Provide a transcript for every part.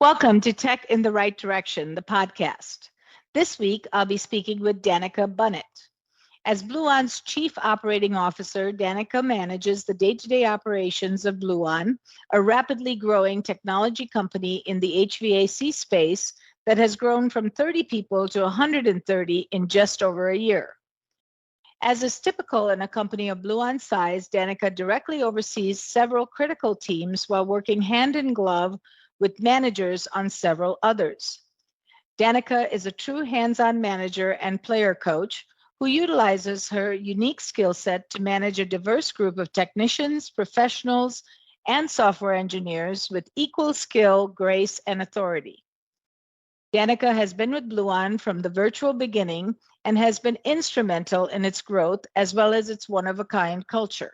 Welcome to Tech in the Right Direction, the podcast. This week, I'll be speaking with Danica Bunnett. As Bluon's Chief Operating Officer, Danica manages the day-to-day operations of Bluon, a rapidly growing technology company in the HVAC space that has grown from 30 people to 130 in just over a year. As is typical in a company of Bluon's size, Danica directly oversees several critical teams while working hand in glove with managers on several others. Danica is a true hands-on manager and player coach who utilizes her unique skill set to manage a diverse group of technicians, professionals, and software engineers with equal skill, grace, and authority. Danica has been with Bluon from the virtual beginning and has been instrumental in its growth as well as its one-of-a-kind culture.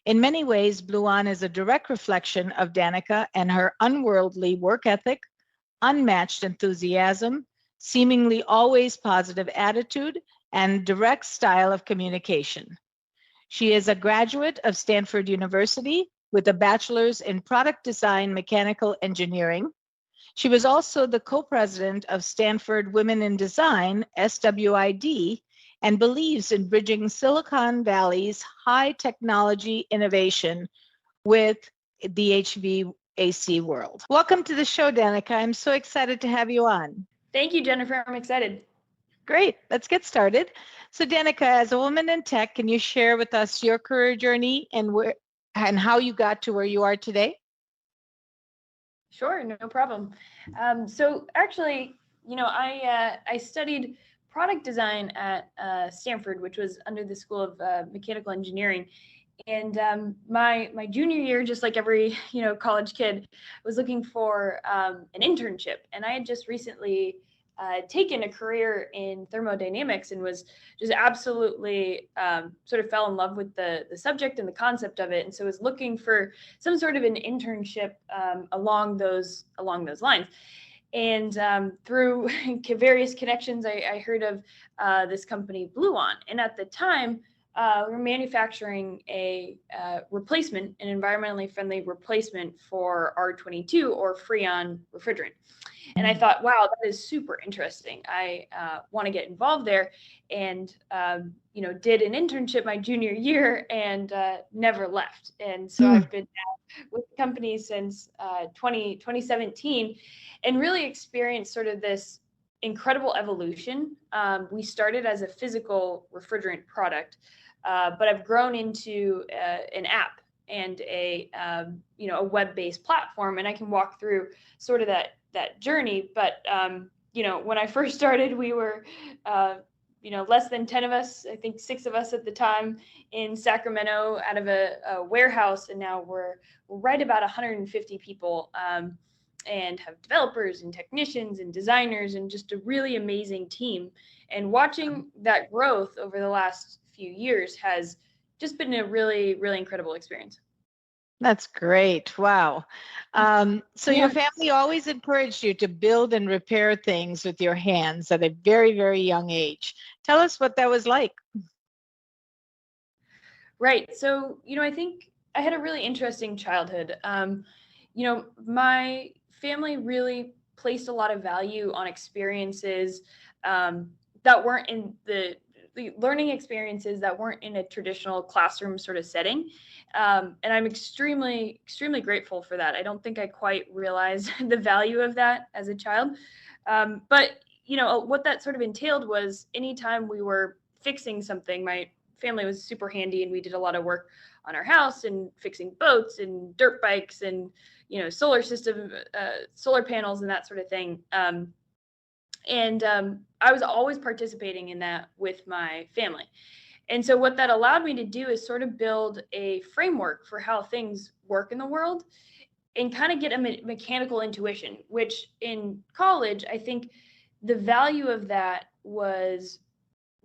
In many ways, Bluon is a direct reflection of Danica and her unworldly work ethic, unmatched enthusiasm, seemingly always positive attitude, and direct style of communication. She is a graduate of Stanford University with a bachelor's in product design mechanical engineering. She was also the co-president of Stanford Women in Design, SWID, and believes in bridging Silicon Valley's high technology innovation with the HVAC world. Welcome to the show, Danica. I'm so excited to have you on. Thank you, Jennifer. I'm excited. Great. Let's get started. So, Danica, as a woman in tech, can you share with us your career journey and how you got to where you are today? Sure, no problem. So actually, I studied product design at Stanford, which was under the School of Mechanical Engineering. And my junior year, just like every college kid, was looking for an internship. And I had just recently taken a career in thermodynamics and was just absolutely sort of fell in love with the subject and the concept of it. And so I was looking for some sort of an internship along those lines. And through various connections, I heard of this company, Bluon. And at the time, we were manufacturing a replacement, an environmentally friendly replacement for R22 or Freon refrigerant. And I thought, wow, that is super interesting. I want to get involved there, and did an internship my junior year and never left. And so I've been with the company since 2017, and really experienced sort of this incredible evolution. We started as a physical refrigerant product, but I've grown into an app and a web-based platform, and I can walk through sort of that journey. But when I first started, we were less than 10 of us, I think 6 of us at the time, in Sacramento out of a warehouse, and now we're right about 150 people, and have developers and technicians and designers and just a really amazing team. And watching that growth over the last few years has just been a really, really incredible experience. That's great. Wow. So your family always encouraged you to build and repair things with your hands at a very, very young age. Tell us what that was like. Right. So, I think I had a really interesting childhood. My family really placed a lot of value on experiences that weren't in the learning experiences that weren't in a traditional classroom sort of setting. And I'm extremely, extremely grateful for that. I don't think I quite realized the value of that as a child. But what that sort of entailed was anytime we were fixing something, my family was super handy, and we did a lot of work on our house and fixing boats and dirt bikes and, solar system, solar panels and that sort of thing. And I was always participating in that with my family. And so what that allowed me to do is sort of build a framework for how things work in the world and kind of get a mechanical intuition, which in college, I think the value of that was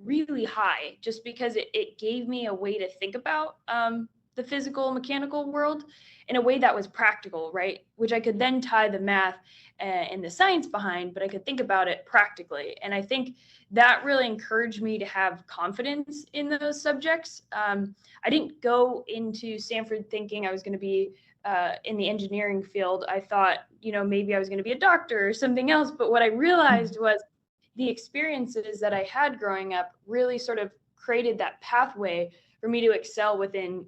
really high, just because it gave me a way to think about the physical mechanical world in a way that was practical, right? Which I could then tie the math and the science behind, but I could think about it practically. And I think that really encouraged me to have confidence in those subjects. I didn't go into Stanford thinking I was going to be in the engineering field, I thought, maybe I was going to be a doctor or something else. But what I realized was the experiences that I had growing up really sort of created that pathway for me to excel within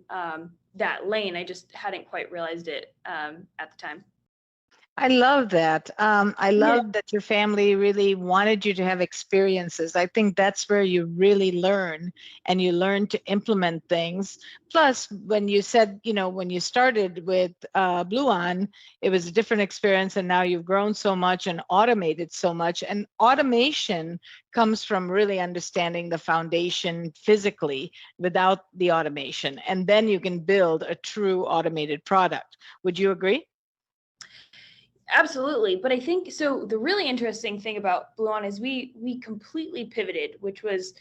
that lane. I just hadn't quite realized it at the time. I love that. I love that your family really wanted you to have experiences. I think that's where you really learn, and you learn to implement things. Plus, when you said, when you started with Bluon, it was a different experience, and now you've grown so much and automated so much. And automation comes from really understanding the foundation physically without the automation. And then you can build a true automated product. Would you agree? Absolutely. But I think, so the really interesting thing about Bluon is we completely pivoted, which was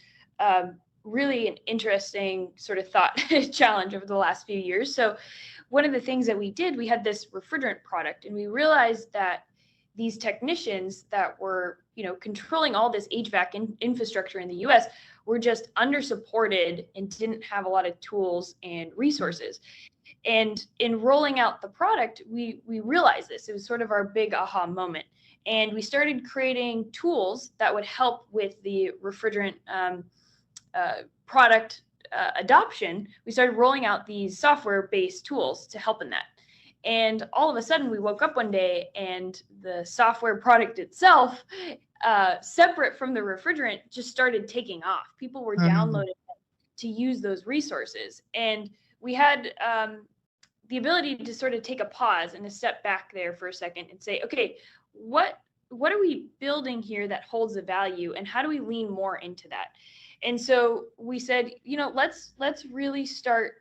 really an interesting sort of thought challenge over the last few years. So one of the things that we did, we had this refrigerant product, and we realized that these technicians that were, controlling all this HVAC infrastructure in the US were just under-supported and didn't have a lot of tools and resources. And in rolling out the product, we realized this. It was sort of our big aha moment. And we started creating tools that would help with the refrigerant product adoption. We started rolling out these software-based tools to help in that. And all of a sudden, we woke up one day and the software product itself, separate from the refrigerant, just started taking off. People were downloading it to use those resources. And we had the ability to sort of take a pause and a step back there for a second and say, okay, what are we building here that holds the value, and how do we lean more into that? And so we said, let's really start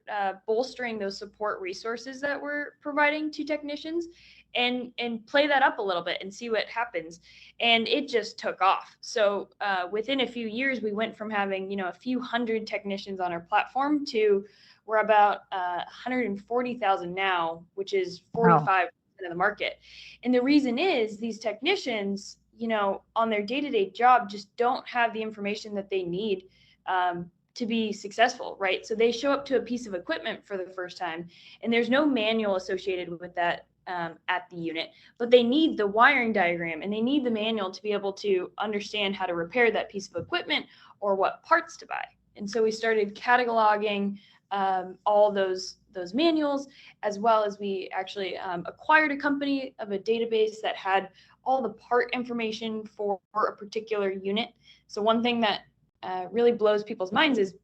bolstering those support resources that we're providing to technicians, and play that up a little bit and see what happens. And it just took off. So within a few years, we went from having, a few hundred technicians on our platform to we're about 140,000 now, which is 45% of the market. And the reason is these technicians, on their day-to-day job just don't have the information that they need to be successful, right? So they show up to a piece of equipment for the first time, and there's no manual associated with that at the unit, but they need the wiring diagram and they need the manual to be able to understand how to repair that piece of equipment or what parts to buy. And so we started cataloging all those manuals, as well as we actually acquired a company of a database that had all the part information for a particular unit. So one thing that really blows people's minds is,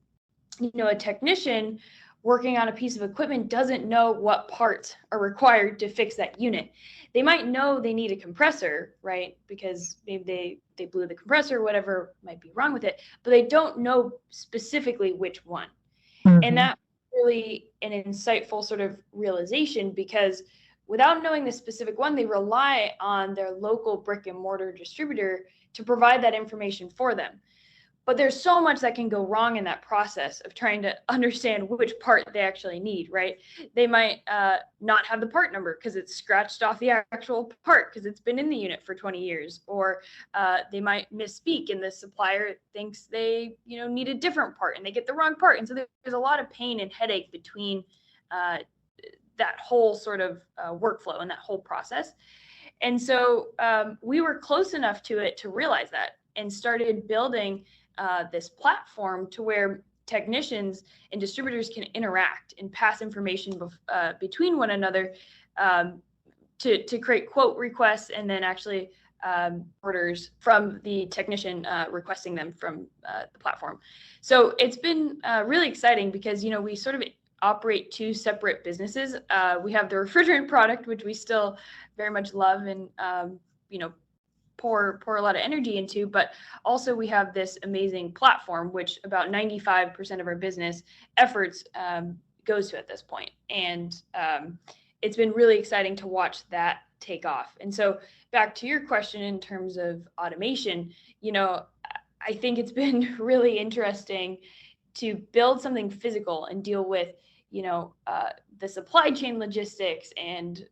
a technician working on a piece of equipment doesn't know what parts are required to fix that unit. They might know they need a compressor, right? Because maybe they blew the compressor, whatever might be wrong with it, but they don't know specifically which one. And that's really an insightful sort of realization, because without knowing the specific one, they rely on their local brick and mortar distributor to provide that information for them. But there's so much that can go wrong in that process of trying to understand which part they actually need, right? They might not have the part number because it's scratched off the actual part because it's been in the unit for 20 years. Or they might misspeak and the supplier thinks they, need a different part and they get the wrong part. And so there's a lot of pain and headache between that whole sort of workflow and that whole process. And so we were close enough to it to realize that, and started building this platform to where technicians and distributors can interact and pass information between one another to create quote requests, and then actually orders from the technician requesting them from the platform. So it's been really exciting because, we sort of operate two separate businesses. We have the refrigerant product, which we still very much love and, pour a lot of energy into, but also we have this amazing platform, which about 95% of our business efforts goes to at this point. And it's been really exciting to watch that take off. And so back to your question in terms of automation, I think it's been really interesting to build something physical and deal with, the supply chain logistics and,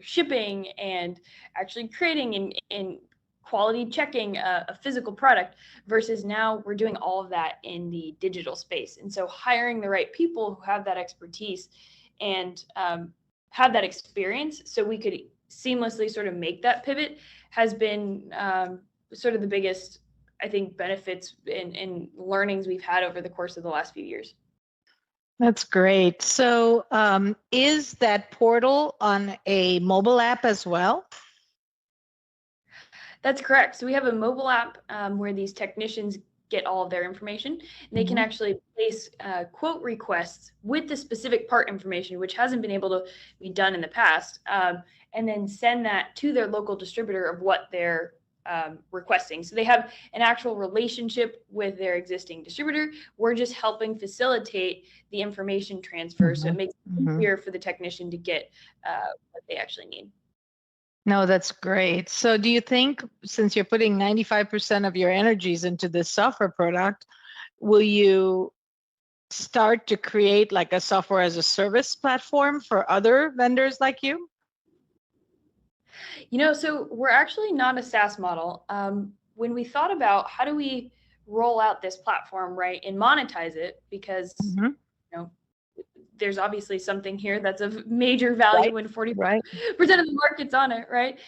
shipping and actually creating and quality checking a physical product, versus now we're doing all of that in the digital space. And so hiring the right people who have that expertise and have that experience so we could seamlessly sort of make that pivot has been sort of the biggest, I think, benefits and learnings we've had over the course of the last few years. That's great. So is that portal on a mobile app as well? That's correct. So we have a mobile app where these technicians get all of their information. And they can actually place quote requests with the specific part information, which hasn't been able to be done in the past, and then send that to their local distributor of what they're requesting. So they have an actual relationship with their existing distributor. We're just helping facilitate the information transfer, so it makes it easier for the technician to get what they actually need. No, that's great. So do you think, since you're putting 95% of your energies into this software product, will you start to create like a software as a service platform for other vendors like you? So we're actually not a SaaS model. When we thought about how do we roll out this platform, right, and monetize it, because there's obviously something here that's of major value when 40% of the market's on it, right?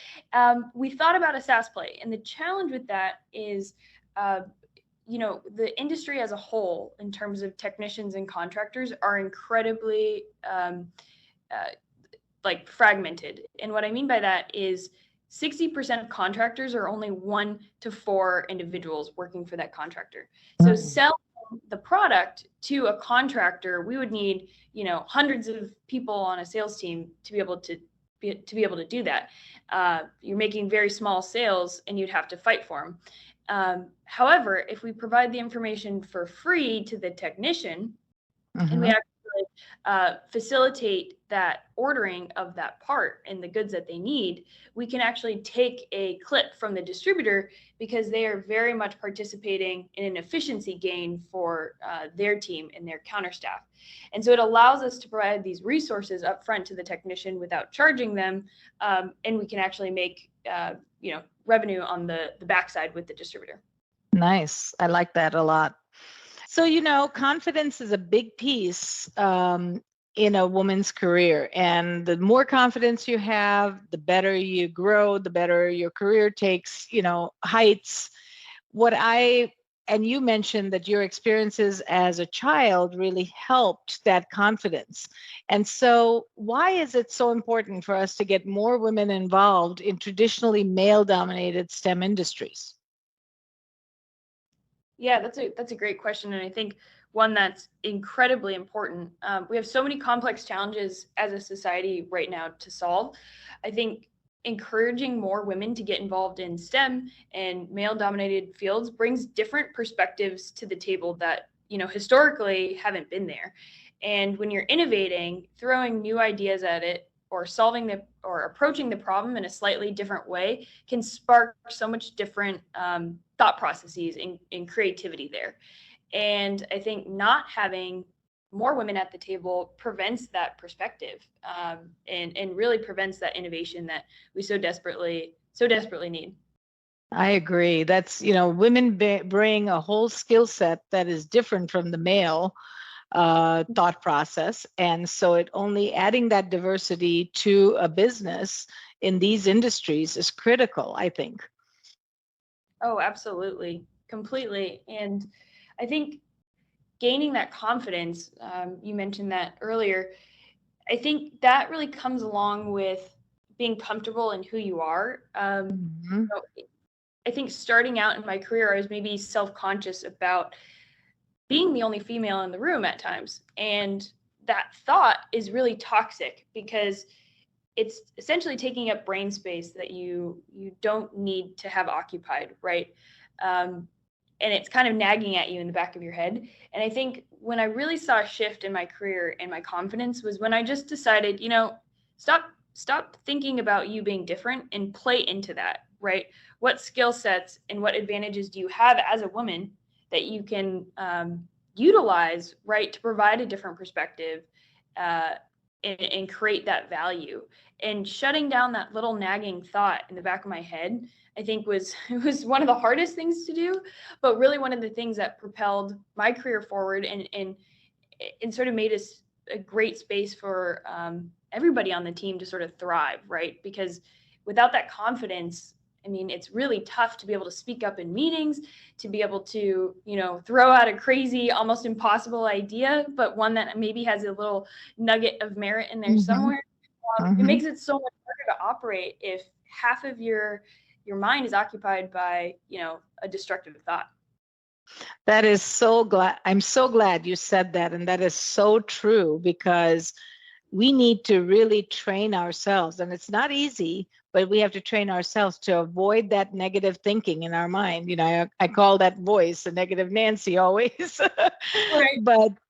We thought about a SaaS play, and the challenge with that is, the industry as a whole, in terms of technicians and contractors, are incredibly fragmented. And what I mean by that is 60% of contractors are only 1 to 4 individuals working for that contractor. So selling the product to a contractor, we would need, hundreds of people on a sales team to be able to do that. You're making very small sales, and you'd have to fight for them. However, if we provide the information for free to the technician, and we actually facilitate that ordering of that part and the goods that they need, we can actually take a clip from the distributor, because they are very much participating in an efficiency gain for their team and their counter staff. And so it allows us to provide these resources up front to the technician without charging them, and we can actually make revenue on the backside with the distributor. Nice. I like that a lot. So, confidence is a big piece in a woman's career. And the more confidence you have, the better you grow, the better your career takes, heights. And you mentioned that your experiences as a child really helped that confidence. And so why is it so important for us to get more women involved in traditionally male-dominated STEM industries? Yeah, that's a great question, and I think one that's incredibly important. We have so many complex challenges as a society right now to solve. I think encouraging more women to get involved in STEM and male-dominated fields brings different perspectives to the table that, historically haven't been there. And when you're innovating, throwing new ideas at it, or approaching the problem in a slightly different way, can spark so much different thought processes and creativity there. And I think not having more women at the table prevents that perspective, and really prevents that innovation that we so desperately need. I agree. That's, women bring a whole skill set that is different from the male thought process. And so only adding that diversity to a business in these industries is critical, I think. Oh, absolutely. Completely. And I think gaining that confidence, you mentioned that earlier, I think that really comes along with being comfortable in who you are. I think starting out in my career, I was maybe self-conscious about being the only female in the room at times. And that thought is really toxic, because it's essentially taking up brain space that you don't need to have occupied, right? And it's kind of nagging at you in the back of your head. And I think when I really saw a shift in my career and my confidence was when I just decided, stop thinking about you being different and play into that, right? What skill sets and what advantages do you have as a woman that you can utilize, right, to provide a different perspective and create that value? And shutting down that little nagging thought in the back of my head, I think was one of the hardest things to do, but really one of the things that propelled my career forward and sort of made us a great space for everybody on the team to sort of thrive, right? Because without that confidence, I mean, it's really tough to be able to speak up in meetings, to be able to, throw out a crazy, almost impossible idea, but one that maybe has a little nugget of merit in there somewhere. It makes it so much harder to operate if half of your mind is occupied by, a destructive thought. That is so glad. I'm so glad you said that. And that is so true, because we need to really train ourselves. And it's not easy, but we have to train ourselves to avoid that negative thinking in our mind. I call that voice a negative Nancy always. Right.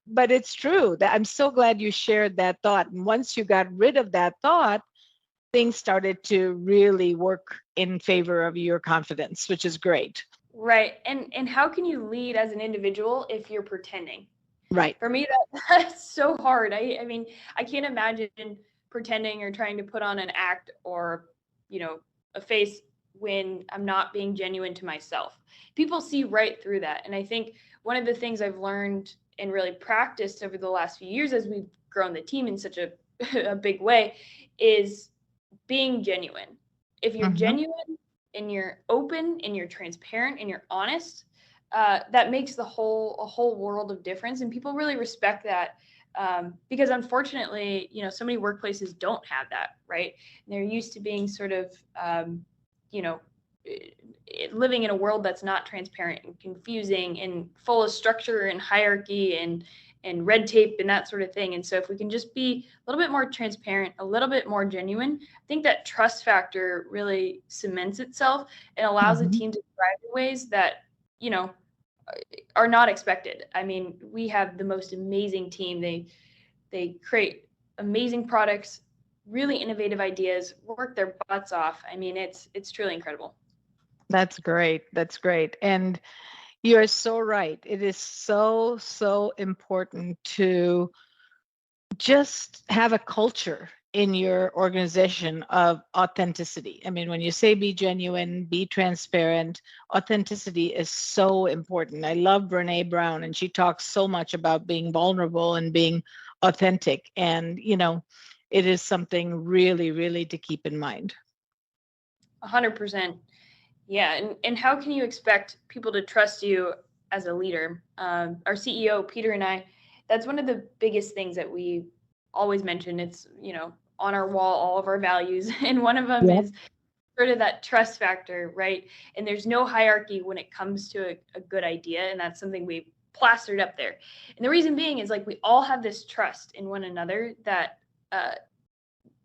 But it's true. That I'm so glad you shared that thought. And once you got rid of that thought, things started to really work in favor of your confidence, which is great. Right. And how can you lead as an individual if you're pretending? Right. For me, that's so hard. I mean, I can't imagine pretending or trying to put on an act or, a face when I'm not being genuine to myself. People see right through that. And I think one of the things I've learned and really practiced over the last few years as we've grown the team in such a big way is being genuine. If you're genuine and you're open and you're transparent and you're honest, that makes a whole world of difference. And people really respect that because unfortunately, so many workplaces don't have that, right? And they're used to being sort of, living in a world that's not transparent and confusing and full of structure and hierarchy and red tape and that sort of thing. And so if we can just be a little bit more transparent, a little bit more genuine, I think that trust factor really cements itself and allows a team to thrive in ways that, are not expected. I mean, we have the most amazing team. They create amazing products, really innovative ideas, work their butts off. I mean, it's truly incredible. That's great. That's great. And you're so right. It is so, so important to just have a culture in your organization of authenticity. I mean, when you say be genuine, be transparent, authenticity is so important. I love Brene Brown, and she talks so much about being vulnerable and being authentic. And, it is something really, really to keep in mind. 100%. Yeah. And how can you expect people to trust you as a leader? Our CEO, Peter, and I, that's one of the biggest things that we always mention. It's, on our wall, all of our values. And one of them is sort of that trust factor, right? And there's no hierarchy when it comes to a good idea. And that's something we plastered up there. And the reason being is we all have this trust in one another that,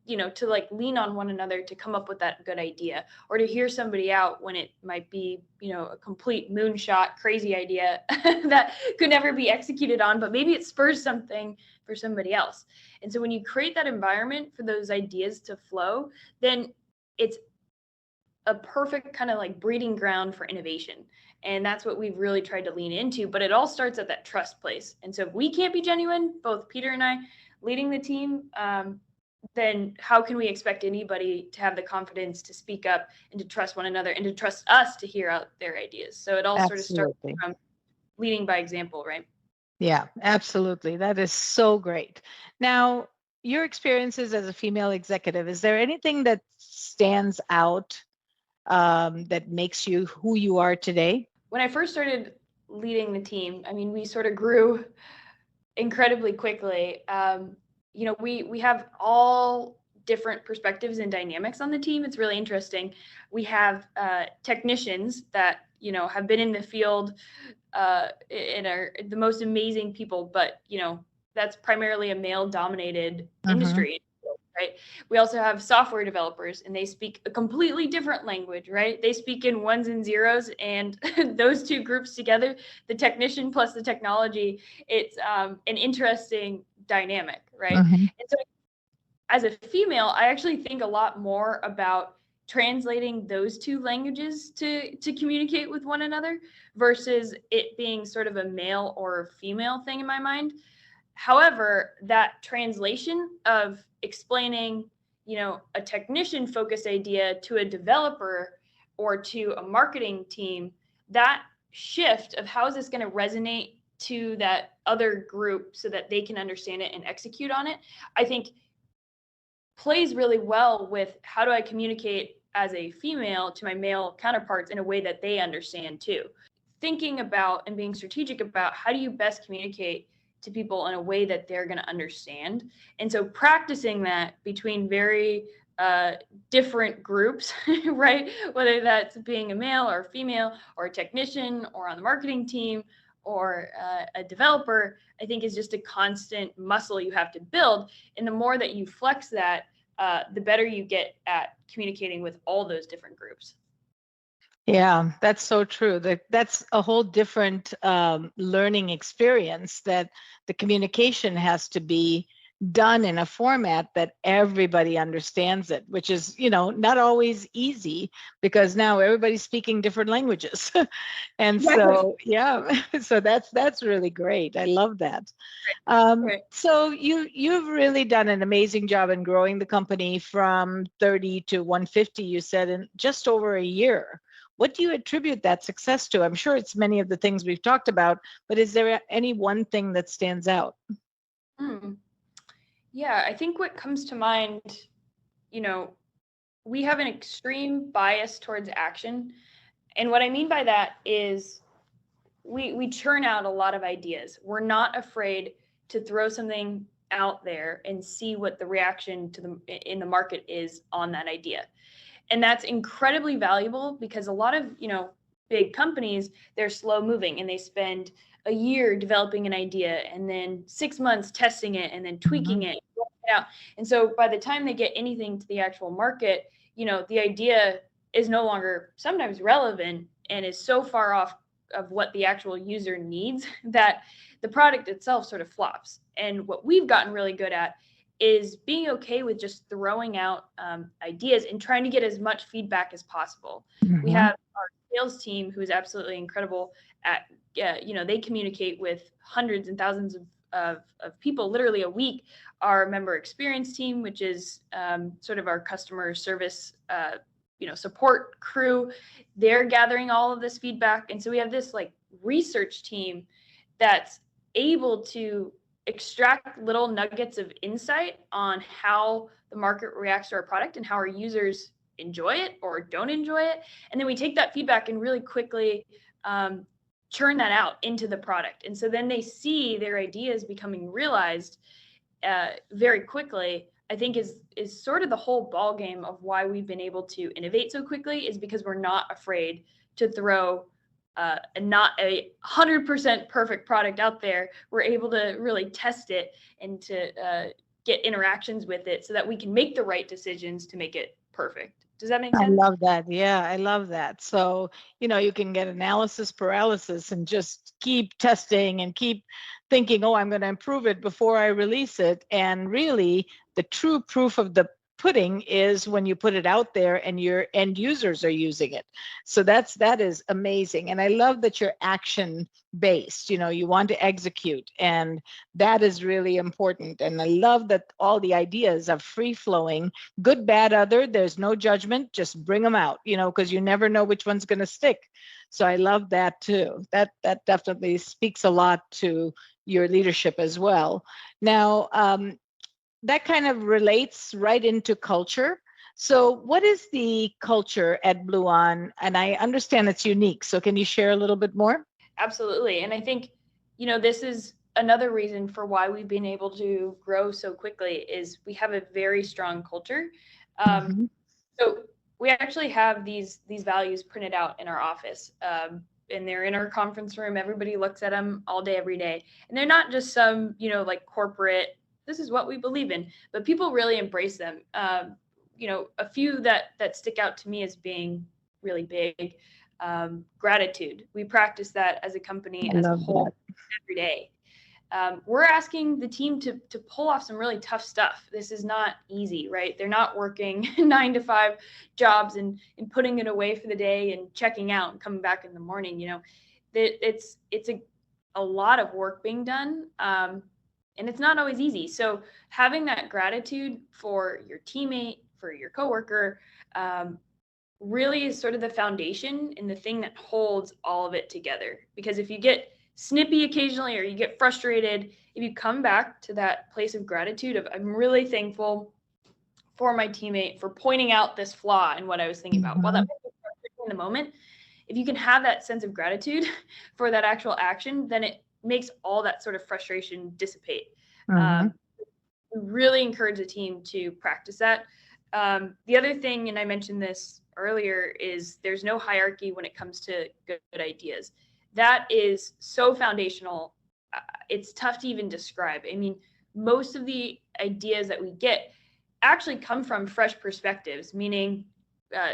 to lean on one another to come up with that good idea or to hear somebody out when it might be, a complete moonshot, crazy idea that could never be executed on, but maybe it spurs something for somebody else. And so when you create that environment for those ideas to flow, then it's a perfect kind of breeding ground for innovation. And that's what we've really tried to lean into, but it all starts at that trust place. And so if we can't be genuine, both Peter and I leading the team, then how can we expect anybody to have the confidence to speak up and to trust one another and to trust us to hear out their ideas? So it all sort of starts from leading by example, right? Yeah, absolutely. That is so great. Now, your experiences as a female executive, is there anything that stands out that makes you who you are today? When I first started leading the team, I mean, we sort of grew incredibly quickly. We have all different perspectives and dynamics on the team. It's really interesting. We have technicians that, have been in the field and are the most amazing people, but, that's primarily a male-dominated industry, right? We also have software developers, and they speak a completely different language, right? They speak in ones and zeros, and those two groups together, the technician plus the technology, it's an interesting dynamic, right? And so as a female, I actually think a lot more about translating those two languages to communicate with one another versus it being sort of a male or female thing in my mind. However, that translation of explaining, a technician focused idea to a developer or to a marketing team, that shift of how is this going to resonate to that other group so that they can understand it and execute on it, I think plays really well with how do I communicate as a female to my male counterparts in a way that they understand too. Thinking about and being strategic about how do you best communicate to people in a way that they're going to understand. And so practicing that between very different groups, right? Whether that's being a male or a female or a technician or on the marketing team or a developer, I think is just a constant muscle you have to build. And the more that you flex that, the better you get at communicating with all those different groups. Yeah, that's so true. That's a whole different learning experience, that the communication has to be done in a format that everybody understands it, which is, not always easy, because now everybody's speaking different languages. And so, yeah, so that's really great. I love that. Right. So you've really done an amazing job in growing the company from 30 to 150, you said, in just over a year. What do you attribute that success to? I'm sure it's many of the things we've talked about, but is there any one thing that stands out? Yeah, I think what comes to mind, we have an extreme bias towards action. And what I mean by that is we churn out a lot of ideas. We're not afraid to throw something out there and see what the reaction in the market is on that idea. And that's incredibly valuable, because a lot of, big companies, they're slow moving and they spend a year developing an idea and then 6 months testing it and then tweaking it out. And so by the time they get anything to the actual market, the idea is no longer sometimes relevant and is so far off of what the actual user needs that the product itself sort of flops. And what we've gotten really good at is being okay with just throwing out ideas and trying to get as much feedback as possible. We have our sales team who is absolutely incredible at, they communicate with hundreds and thousands of people literally a week. Our member experience team, which is sort of our customer service support crew, they're gathering all of this feedback. And so we have this like research team that's able to extract little nuggets of insight on how the market reacts to our product and how our users enjoy it or don't enjoy it. And then we take that feedback and really quickly churn that out into the product. And so then they see their ideas becoming realized very quickly. I think is sort of the whole ball game of why we've been able to innovate so quickly, is because we're not afraid to throw not a 100% perfect product out there. We're able to really test it and to get interactions with it so that we can make the right decisions to make it perfect. Does that make sense? I love that. Yeah, I love that. So, you can get analysis paralysis and just keep testing and keep thinking, oh, I'm going to improve it before I release it. And really, the true proof of the pudding is when you put it out there and your end users are using it. So that is amazing. And I love that you're action based, you want to execute, and that is really important. And I love that all the ideas are free flowing, good, bad, other, there's no judgment, just bring them out, because you never know which one's going to stick. So I love that too. That definitely speaks a lot to your leadership as well. Now, that kind of relates right into culture. So what is the culture at Bluon? And I understand it's unique. So can you share a little bit more? Absolutely. And I think, this is another reason for why we've been able to grow so quickly, is we have a very strong culture. So we actually have these values printed out in our office. And they're in our conference room. Everybody looks at them all day, every day. And they're not just some, like corporate, this is what we believe in, but people really embrace them. A few that stick out to me as being really big. Gratitude. We practice that as a company as a whole every day. We're asking the team to pull off some really tough stuff. This is not easy, right? They're not working 9 to 5 jobs and putting it away for the day and checking out and coming back in the morning. It's a lot of work being done. And it's not always easy. So having that gratitude for your teammate, for your coworker, really is sort of the foundation and the thing that holds all of it together. Because if you get snippy occasionally or you get frustrated, if you come back to that place of gratitude of I'm really thankful for my teammate for pointing out this flaw in what I was thinking about. While that might be frustrating in the moment, if you can have that sense of gratitude for that actual action, then it makes all that sort of frustration dissipate. We really encourage the team to practice that. The other thing, and I mentioned this earlier, is there's no hierarchy when it comes to good ideas. That is so foundational. It's tough to even describe. I mean, most of the ideas that we get actually come from fresh perspectives, meaning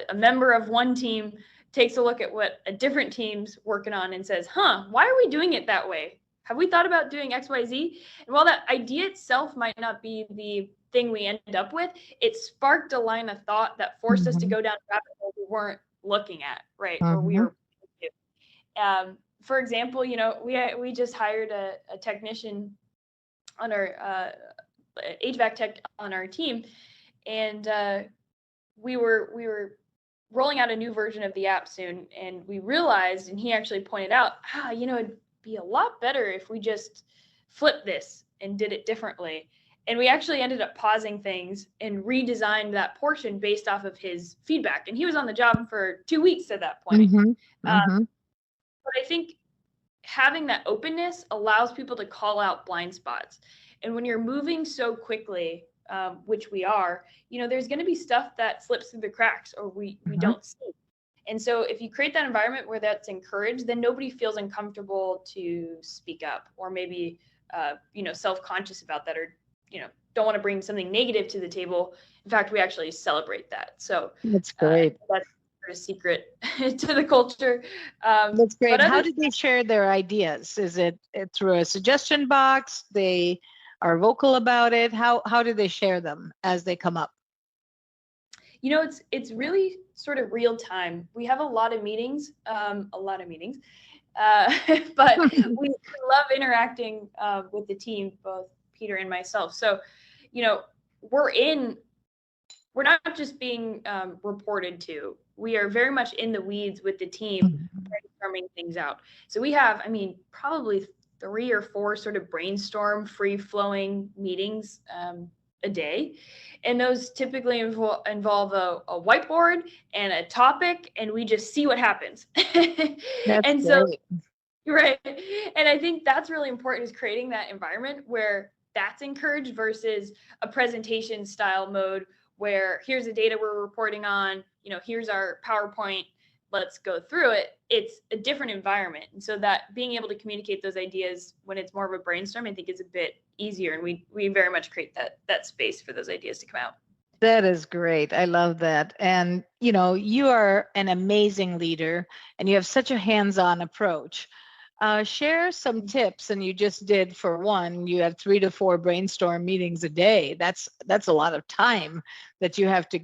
a member of one team takes a look at what a different team's working on and says, why are we doing it that way? Have we thought about doing X, Y, Z? And while that idea itself might not be the thing we end up with, it sparked a line of thought that forced us to go down a rabbit hole we weren't looking at, right? Or we were. For example, we just hired a technician on our HVAC tech on our team, and we were rolling out a new version of the app soon, and we realized, and he actually pointed out, it'd be a lot better if we just flipped this and did it differently. And we actually ended up pausing things and redesigned that portion based off of his feedback. And he was on the job for 2 weeks at that point. But I think having that openness allows people to call out blind spots. And when you're moving so quickly, which we are, there's going to be stuff that slips through the cracks or we don't see. And so if you create that environment where that's encouraged, then nobody feels uncomfortable to speak up or maybe, self-conscious about that, or, don't want to bring something negative to the table. In fact, we actually celebrate that. So that's great. That's a secret to the culture. That's great. How did they share their ideas? Is it through a suggestion box? They are vocal about it? How do they share them as they come up? It's really sort of real time. We have a lot of meetings, but we love interacting with the team, both Peter and myself. So, we're not just being reported to. We are very much in the weeds with the team, brainstorming things out. So we have, probably 3 or 4 sort of brainstorm, free-flowing meetings a day. And those typically involve a whiteboard and a topic, and we just see what happens. That's great. Right. And I think that's really important, is creating that environment where that's encouraged versus a presentation style mode where here's the data we're reporting on, here's our PowerPoint, let's go through it. It's a different environment. And so that being able to communicate those ideas when it's more of a brainstorm, I think is a bit easier. And we very much create that space for those ideas to come out. That is great. I love that. And, you are an amazing leader and you have such a hands-on approach. Share some tips, and you just did, for one, you have 3 to 4 brainstorm meetings a day. That's a lot of time that you have to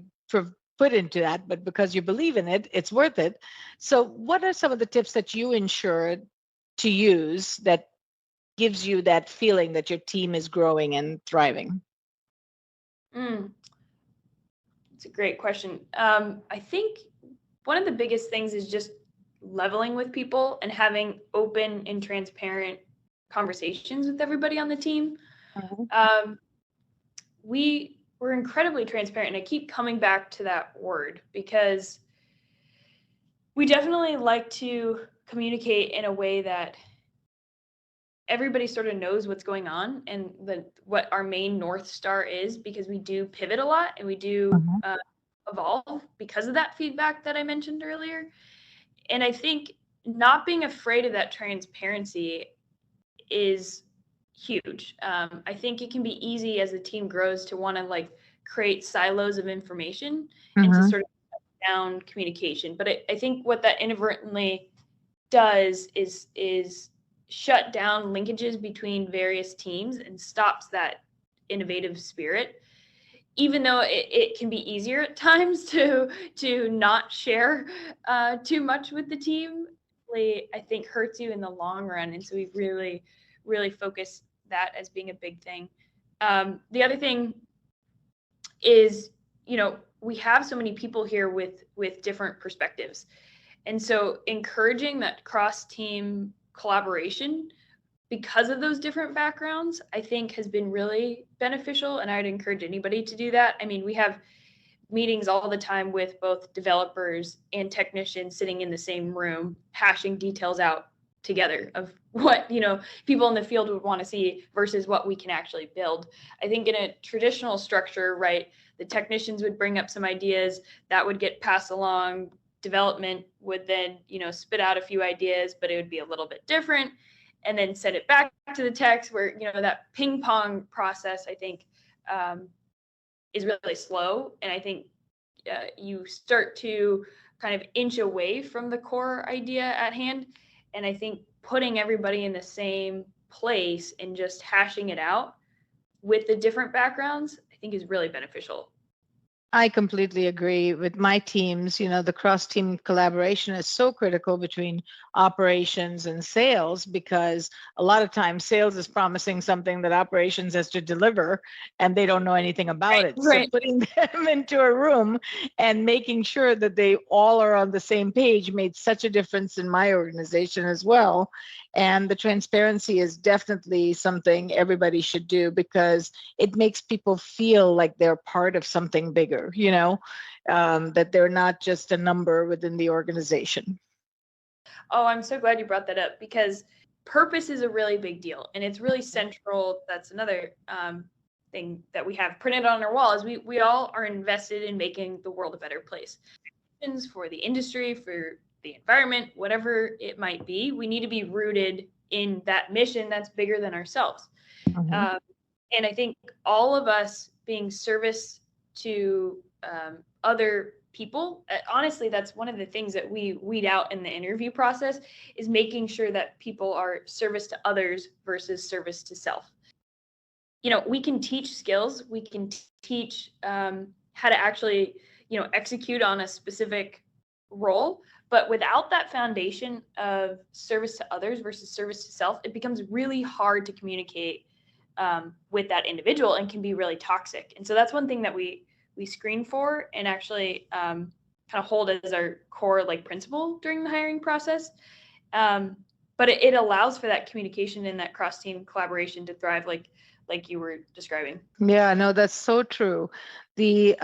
put into that, but because you believe in it, it's worth it. So what are some of the tips that you ensure to use that gives you that feeling that your team is growing and thriving? It's a great question. I think one of the biggest things is just leveling with people and having open and transparent conversations with everybody on the team. We're incredibly transparent, and I keep coming back to that word because we definitely like to communicate in a way that everybody sort of knows what's going on and what our main North Star is, because we do pivot a lot and we do evolve because of that feedback that I mentioned earlier. And I think not being afraid of that transparency is huge. I think it can be easy as the team grows to want to create silos of information and to sort of shut down communication. But I think what that inadvertently does is shut down linkages between various teams and stops that innovative spirit. Even though it can be easier at times to not share too much with the team, I think hurts you in the long run. And so we really, really focus that as being a big thing. The other thing is, we have so many people here with different perspectives. And so encouraging that cross-team collaboration because of those different backgrounds, I think has been really beneficial. And I'd encourage anybody to do that. I mean, we have meetings all the time with both developers and technicians sitting in the same room, hashing details out together of what, people in the field would want to see versus what we can actually build. I think in a traditional structure, right, the technicians would bring up some ideas that would get passed along. Development would then, spit out a few ideas, but it would be a little bit different, and then send it back to the techs where, that ping pong process, I think, is really slow. And I think you start to kind of inch away from the core idea at hand. And I think putting everybody in the same place and just hashing it out with the different backgrounds, I think is really beneficial. I completely agree with my teams. The cross-team collaboration is so critical between operations and sales, because a lot of times sales is promising something that operations has to deliver and they don't know anything about it. Right. So putting them into a room and making sure that they all are on the same page made such a difference in my organization as well. And the transparency is definitely something everybody should do, because it makes people feel like they're part of something bigger, that they're not just a number within the organization. Oh, I'm so glad you brought that up, because purpose is a really big deal, and it's really central. That's another thing that we have printed on our wall, is we all are invested in making the world a better place. For the industry, for the environment, whatever it might be, we need to be rooted in that mission that's bigger than ourselves. Mm-hmm. And I think all of us being service to other people, honestly, that's one of the things that we weed out in the interview process, is making sure that people are service to others versus service to self. We can teach skills, we can teach how to actually, execute on a specific role, but without that foundation of service to others versus service to self, it becomes really hard to communicate with that individual, and can be really toxic. And so that's one thing that we screen for, and actually kind of hold as our core principle during the hiring process. But it allows for that communication and that cross-team collaboration to thrive, like you were describing. Yeah, no, that's so true. The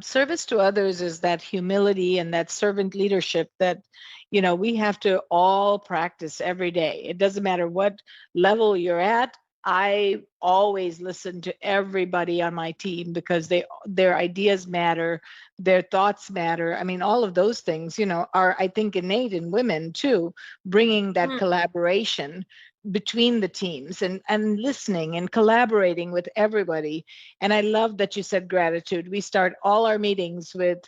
service to others is that humility and that servant leadership that, we have to all practice every day. It doesn't matter what level you're at. I always listen to everybody on my team, because their ideas matter, their thoughts matter. I mean, all of those things, are, I think, innate in women too, bringing that collaboration between the teams, and listening and collaborating with everybody. And I love that you said gratitude. We start all our meetings with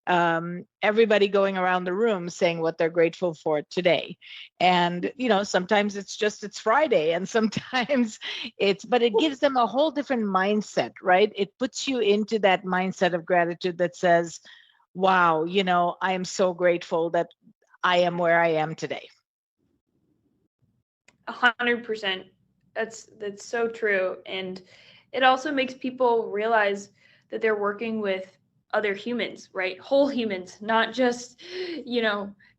everybody going around the room saying what they're grateful for today. And, sometimes it's Friday, and sometimes but it gives them a whole different mindset, right? It puts you into that mindset of gratitude that says, wow, I am so grateful that I am where I am today. 100%. That's so true. And it also makes people realize that they're working with other humans, right? Whole humans, not just,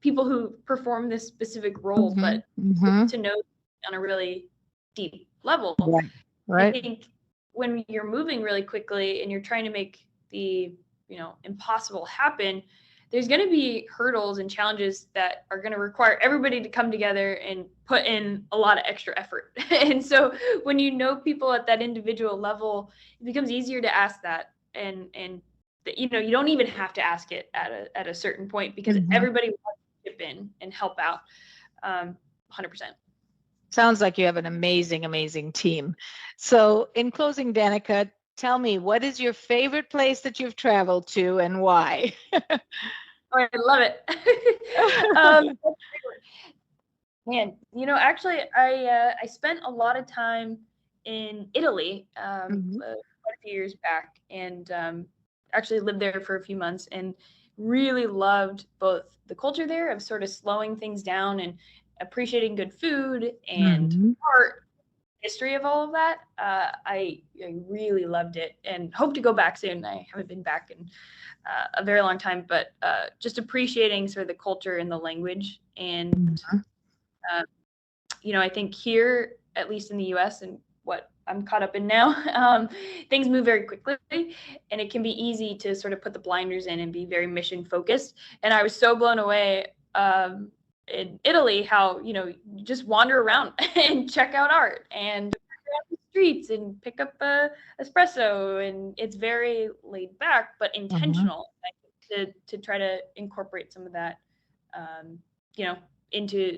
people who perform this specific role, but to know on a really deep level. Right. I think when you're moving really quickly and you're trying to make the, impossible happen, there's going to be hurdles and challenges that are going to require everybody to come together and put in a lot of extra effort. And so when people at that individual level, it becomes easier to ask that. And you don't even have to ask it at a certain point, because everybody wants to chip in and help out 100%. Sounds like you have an amazing, amazing team. So in closing, Danica, tell me, what is your favorite place that you've traveled to, and why? Oh, I love it. Man, actually, I spent a lot of time in Italy quite a few years back, and actually lived there for a few months, and really loved both the culture there of sort of slowing things down and appreciating good food and art, history of all of that. I really loved it, and hope to go back soon. I haven't been back in a very long time, but just appreciating sort of the culture and the language. And I think here at least in the US and what I'm caught up in now, things move very quickly, and it can be easy to sort of put the blinders in and be very mission focused. And I was so blown away in Italy how, you just wander around and check out art and around the streets and pick up a espresso, and it's very laid back but intentional to try to incorporate some of that, into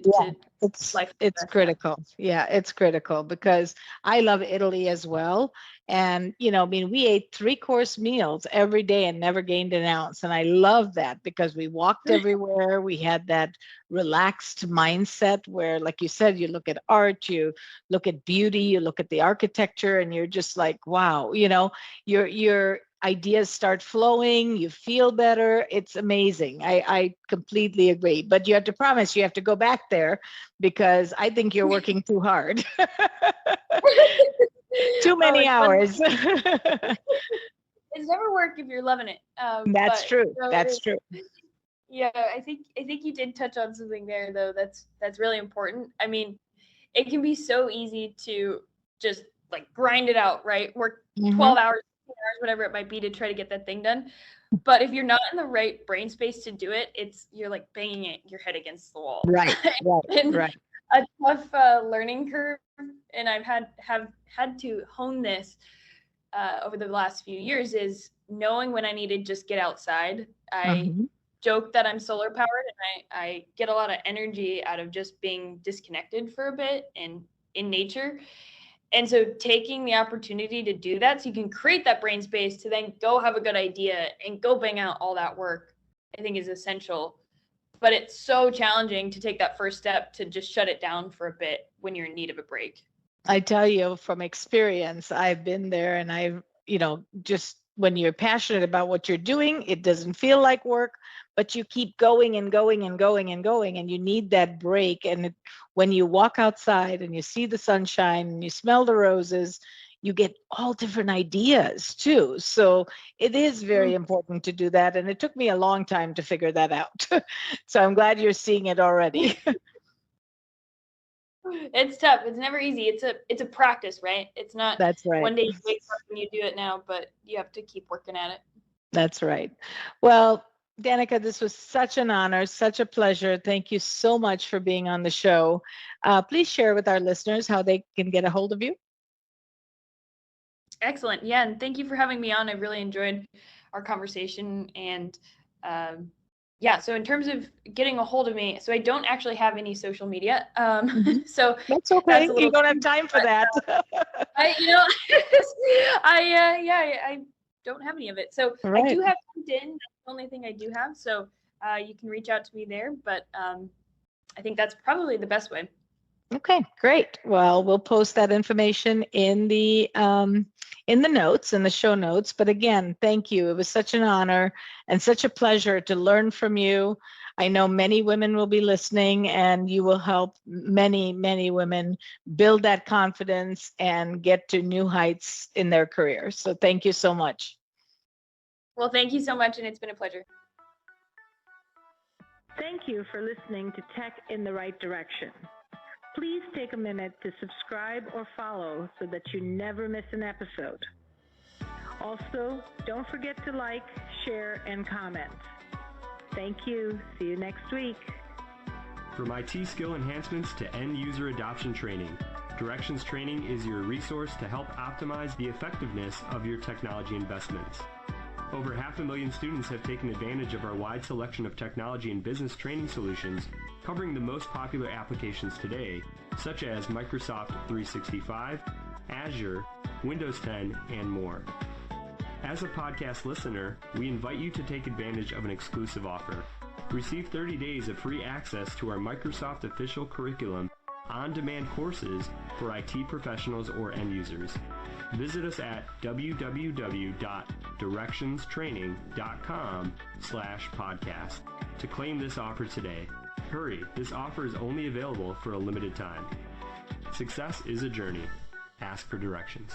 life. It's critical. Yeah, it's critical because I love Italy as well. And, we ate 3-course meals every day and never gained an ounce. And I love that because we walked everywhere. We had that relaxed mindset where, like you said, you look at art, you look at beauty, you look at the architecture, and you're just like, wow, your ideas start flowing, you feel better. It's amazing. I completely agree. But you have to promise you have to go back there because I think you're working too hard. Too many hours. It's never work if you're loving it. That's true. That's true. Yeah, I think you did touch on something there though. That's really important. I mean, it can be so easy to just like grind it out, right? Work 12 hours, whatever it might be, to try to get that thing done. But if you're not in the right brain space to do it, you're like banging your head against the wall. Right. Right. A tough learning curve, and I've had to hone this over the last few years, is knowing when I need to just get outside. I joke that I'm solar powered, and I get a lot of energy out of just being disconnected for a bit and in nature. And so taking the opportunity to do that so you can create that brain space to then go have a good idea and go bang out all that work, I think is essential. But it's so challenging to take that first step to just shut it down for a bit when you're in need of a break. I tell you from experience, I've been there, and I've, just when you're passionate about what you're doing, it doesn't feel like work, but you keep going and going and going and going, and you need that break. And when you walk outside and you see the sunshine and you smell the roses, you get all different ideas too. So it is very important to do that. And it took me a long time to figure that out. So I'm glad you're seeing it already. It's tough. It's never easy. It's a practice, right? It's not That's right. One day you wake up and you do it now, but you have to keep working at it. That's right. Well, Danica, this was such an honor, such a pleasure. Thank you so much for being on the show. Please share with our listeners how they can get a hold of you. Excellent. Yeah, and thank you for having me on. I really enjoyed our conversation. And so in terms of getting a hold of me, so I don't actually have any social media. So that's okay. You don't have time for that. I don't have any of it. So right. I do have LinkedIn. That's the only thing I do have. So you can reach out to me there. But I think that's probably the best way. Okay, great. Well, we'll post that information in the notes, in the show notes. But again, thank you. It was such an honor and such a pleasure to learn from you. I know many women will be listening, and you will help many, many women build that confidence and get to new heights in their career. So thank you so much. Well, thank you so much, and it's been a pleasure. Thank you for listening to Tech in the Right Direction. Please take a minute to subscribe or follow so that you never miss an episode. Also, don't forget to like, share, and comment. Thank you. See you next week. From IT skill enhancements to end-user adoption training, Directions Training is your resource to help optimize the effectiveness of your technology investments. Over 500,000 students have taken advantage of our wide selection of technology and business training solutions covering the most popular applications today, such as Microsoft 365, Azure, Windows 10, and more. As a podcast listener, we invite you to take advantage of an exclusive offer. Receive 30 days of free access to our Microsoft official curriculum on-demand courses for IT professionals or end users. Visit us at www.directionstraining.com/podcast to claim this offer today. Hurry, this offer is only available for a limited time. Success is a journey. Ask for directions.